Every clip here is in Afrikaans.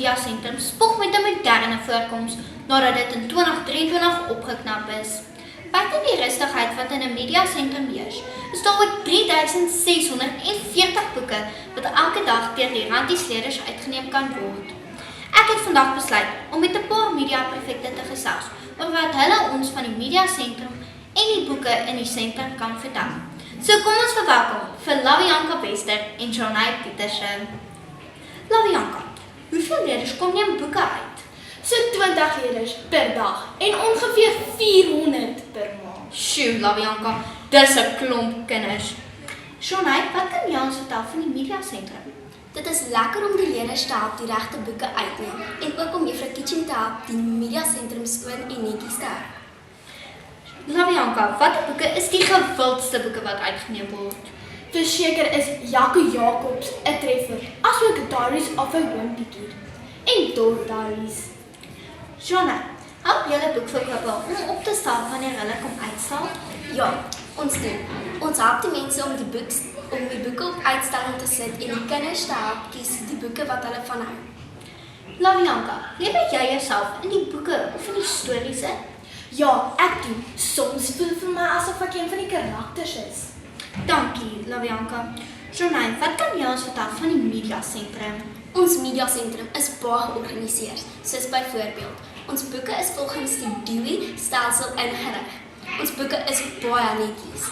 Media Sentrum spog met 'n moderne voorkoms nadat dit in 2023 opgeknap is. Buiten die rustigheid wat in 'n media sentrum heers, is daar ook 3640 boeke wat elke dag deur die randiesleerders uitgeneem kan word. Ek het vandag besluit om met 'n paar media prefekte te gesels oor wat hulle ons van die media sentrum en die boeke in die sentrum kan vertel. So kom ons verwelkom vir Lavianka Wester en Jonay Pieterse. Lavianka, hoeveel leerders kom neem boeke uit? So 20 leerders per dag en ongeveer 400 per maand. Sjoe, Lavianka, dis 'n klomp kinders. Jonay, wat kan jy ons vertel van die media sentrum? Dit is lekker om die leerders te help die regte boeke uitneem en ook om Juffrou Kitchen te help die media sentrum skoon en netjies te hou. Lavianka, watter boeke is die gewildste boeke wat uitgeneem word? Verseker is Jaco Jacobs 'n treffer, asook Diaries of a Wimpy Kid en Dot Diaries. Jonay, help julle boekverkoper om op te stel wanneer hulle kom uitstal? Ja, ons doen. Ons help die mense om die boeke op uitstalling te sit en die kinders te help kies die boeke wat hulle van hou. Lavianka, lewe jy jouself in die boeke of in die stories in? Ja, ek doen. Soms voel vir my asof ek een van die karakters is. Dankie, Lavianka. Jonay, wat kan jy ons vertel van die media sentrum? Ons media sentrum is baie georganiseer, soos byvoorbeeld, ons boeke is volgens die Dewey-stelsel ingerig. Ons boeke is baie netjies.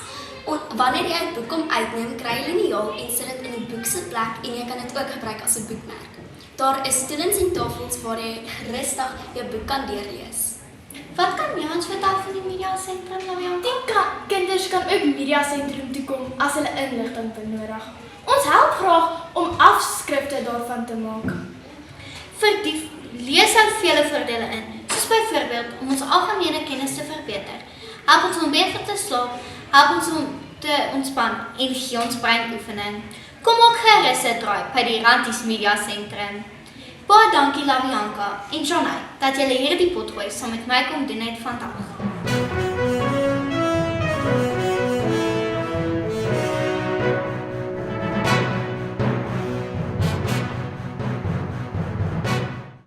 Wanneer jy 'n boek kom uitneem, kry jy 'n liniaal en sit dit in die boek se plek en jy kan dit ook gebruik as 'n boekmerk. Daar is stoelens en tafels waar jy rustig jou boek kan deurlees. Wat kan jy ons vertel van die media sentrum, Lavianka? Die kinders kan ook media sentrum toe kom as hulle inligting benodig. Ons help graag om afskrifte daarvan te maak. Vir die lees hou vele voordele in, soos byvoorbeeld om ons algemene kennis te verbeter, help ons om beter te slaap, help ons om te ontspan en gee ons breinoefening. Kom ook gerus 'n draai by die Randies Media Sentrum. Baie dankie Lavianka en Jonay dat julle hierdie potgooi saam met my kom doen het vandag.